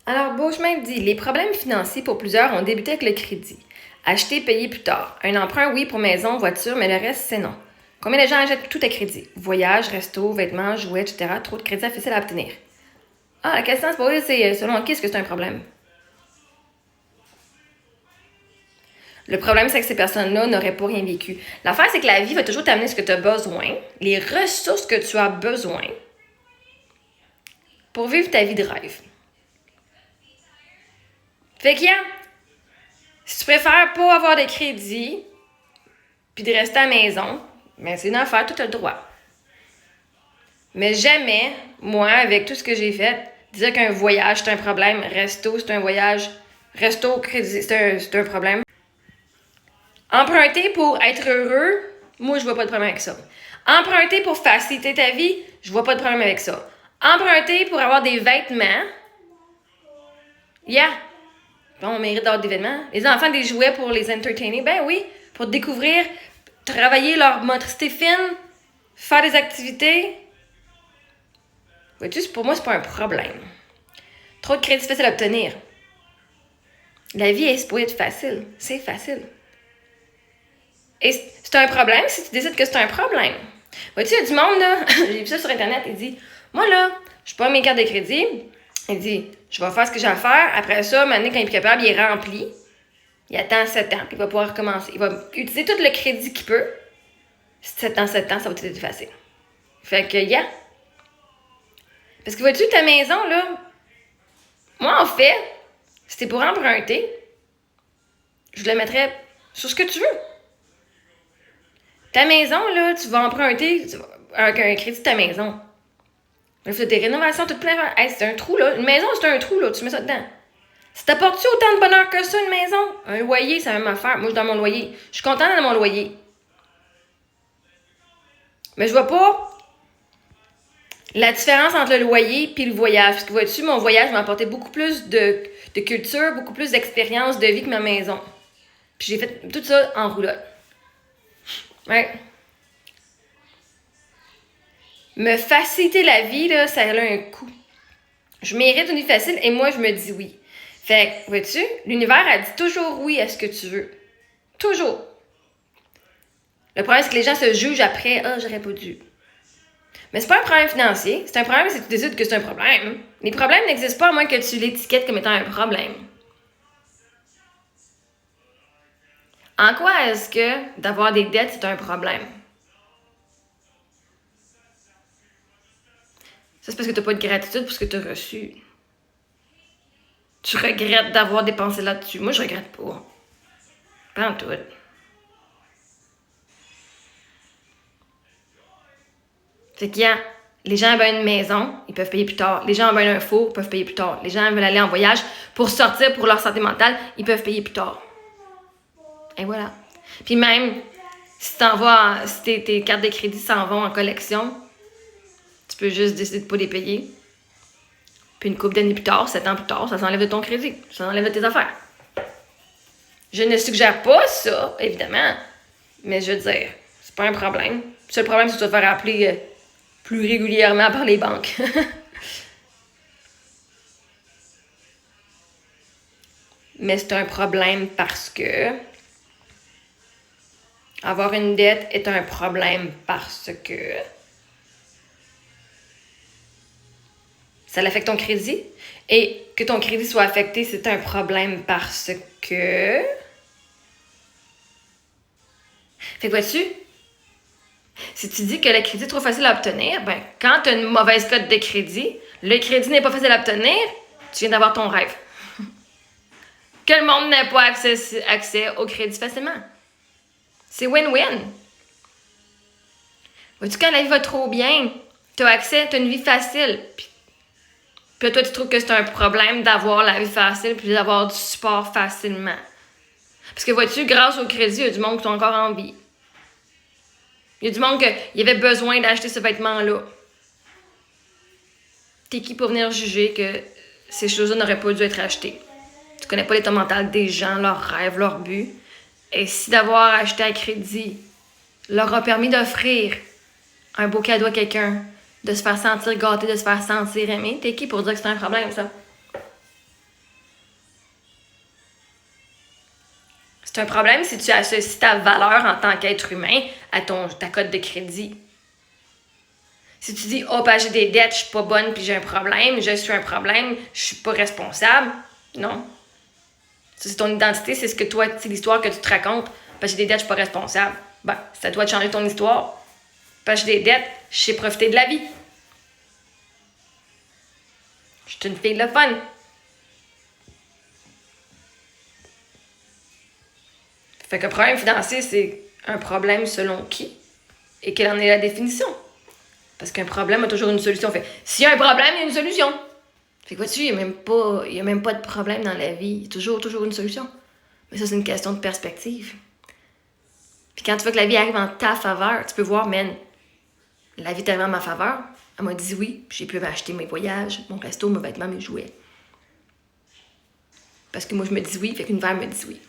Alors, Beauchemin dit, les problèmes financiers pour plusieurs ont débuté avec le crédit. Acheter, payer plus tard. Un emprunt, oui, pour maison, voiture, mais le reste, c'est non. Combien de gens achètent tout à crédit? Voyage, resto, vêtements, jouets, etc. Trop de crédit difficile à obtenir. Ah, la question à se poser, c'est selon qui est-ce que c'est un problème? Le problème, c'est que ces personnes-là n'auraient pas rien vécu. L'affaire, c'est que la vie va toujours t'amener ce que tu as besoin, les ressources que tu as besoin pour vivre ta vie de rêve. Fait que, si tu préfères pas avoir de crédit puis de rester à la maison, ben c'est une affaire, tout a le droit. Mais jamais, moi, avec tout ce que j'ai fait, dire qu'un voyage, c'est un problème, resto, c'est un voyage, resto, crédit, c'est un problème. Emprunter pour être heureux, moi, je vois pas de problème avec ça. Emprunter pour faciliter ta vie, je vois pas de problème avec ça. Emprunter pour avoir des vêtements, on mérite d'avoir des vêtements. Les enfants, des jouets pour les entertainer, ben oui, pour découvrir, travailler leur motricité fine, faire des activités. Vois-tu, pour moi, c'est pas un problème. Trop de crédit facile à obtenir. La vie est supposée être facile. C'est facile. Et c'est un problème si tu décides que c'est un problème. Vois-tu, il y a du monde, là, j'ai vu ça sur Internet, il dit, moi, là, je prends mes cartes de crédit, il dit, je vais faire ce que j'ai à faire, après ça, maintenant, quand il est capable, il est rempli, il attend 7 ans, puis il va pouvoir recommencer. Il va utiliser tout le crédit qu'il peut. 7 ans, ça va être facile. Fait que, Parce que vois-tu, ta maison, là, moi, en fait, si t'es pour emprunter, je le mettrais sur ce que tu veux. Ta maison, là, tu vas emprunter avec un crédit de ta maison. Tu fais des rénovations, tout plein. Hey, c'est un trou, là. Une maison, c'est un trou, là. Tu mets ça dedans. Ça t'apporte-tu autant de bonheur que ça, une maison? Un loyer, c'est la même affaire. Moi, je suis dans mon loyer. Je suis contente dans mon loyer. Mais je vois pas la différence entre le loyer et le voyage. Parce que vois-tu, mon voyage m'a apporté beaucoup plus de culture, beaucoup plus d'expérience de vie que ma maison. Puis j'ai fait tout ça en roulotte. Ouais. Me faciliter la vie, là, ça a un coût. Je mérite une vie facile et moi, je me dis oui. Fait que, vois-tu, l'univers a dit toujours oui à ce que tu veux. Toujours. Le problème, c'est que les gens se jugent après. Ah, j'aurais pas dû. Mais c'est pas un problème financier. C'est un problème si tu décides que c'est un problème. Les problèmes n'existent pas à moins que tu l'étiquettes comme étant un problème. En quoi est-ce que d'avoir des dettes, c'est un problème? Ça, c'est parce que tu n'as pas de gratitude pour ce que tu as reçu. Tu regrettes d'avoir dépensé là-dessus. Moi, je regrette pas. Pas en tout. C'est qu'il y a... Les gens veulent une maison, ils peuvent payer plus tard. Les gens veulent un four, ils peuvent payer plus tard. Les gens veulent aller en voyage pour sortir pour leur santé mentale, ils peuvent payer plus tard. Et voilà. Puis même, si tes cartes de crédit s'en vont en collection, tu peux juste décider de ne pas les payer. Puis une couple d'années plus tard, 7 ans plus tard, ça s'enlève de ton crédit. Ça s'enlève de tes affaires. Je ne suggère pas ça, évidemment. Mais je veux dire, c'est pas un problème. Le seul problème, c'est de te faire appeler plus régulièrement par les banques. Mais c'est un problème parce que avoir une dette est un problème parce que ça affecte ton crédit. Et que ton crédit soit affecté, c'est un problème parce que... Fait que vois-tu, si tu dis que le crédit est trop facile à obtenir, ben quand tu as une mauvaise cote de crédit, le crédit n'est pas facile à obtenir, tu viens d'avoir ton rêve. Que le monde n'ait pas accès au crédit facilement. C'est win-win. Vois-tu, quand la vie va trop bien, tu as accès, tu as une vie facile. Puis toi, tu trouves que c'est un problème d'avoir la vie facile puis d'avoir du support facilement. Parce que vois-tu, grâce au crédit, il y a du monde qui sont encore en vie. Il y a du monde qui avait besoin d'acheter ce vêtement-là. T'es qui pour venir juger que ces choses-là n'auraient pas dû être achetées? Tu connais pas l'état mental des gens, leurs rêves, leurs buts. Et si d'avoir acheté à crédit leur a permis d'offrir un beau cadeau à quelqu'un, de se faire sentir gâté, de se faire sentir aimé, t'es qui pour dire que c'est un problème, ça? C'est un problème si tu associes ta valeur en tant qu'être humain à ta cote de crédit. Si tu dis, oh, ben, j'ai des dettes, je suis pas bonne, puis j'ai un problème, je suis un problème, je suis pas responsable. Non. Ça, c'est ton identité, c'est c'est l'histoire que tu te racontes. Parce que j'ai des dettes, je suis pas responsable. Ben, c'est à toi de changer ton histoire. Parce que j'ai des dettes, je sais profiter de la vie. Je suis une fille de fun. Fait que le problème financier, c'est un problème selon qui? Et quelle en est la définition? Parce qu'un problème a toujours une solution. Fait, s'il y a un problème, il y a une solution. Fait que vois-tu, il n'y a même pas de problème dans la vie. Il y a toujours une solution. Mais ça, c'est une question de perspective. Puis quand tu vois que la vie arrive en ta faveur, tu peux voir, man, la vie est arrivée en ma faveur. Elle m'a dit oui, puis j'ai pu m'acheter mes voyages, mon resto, mes vêtements, mes jouets. Parce que moi, je me dis oui, fait qu'une l'univers me dit oui.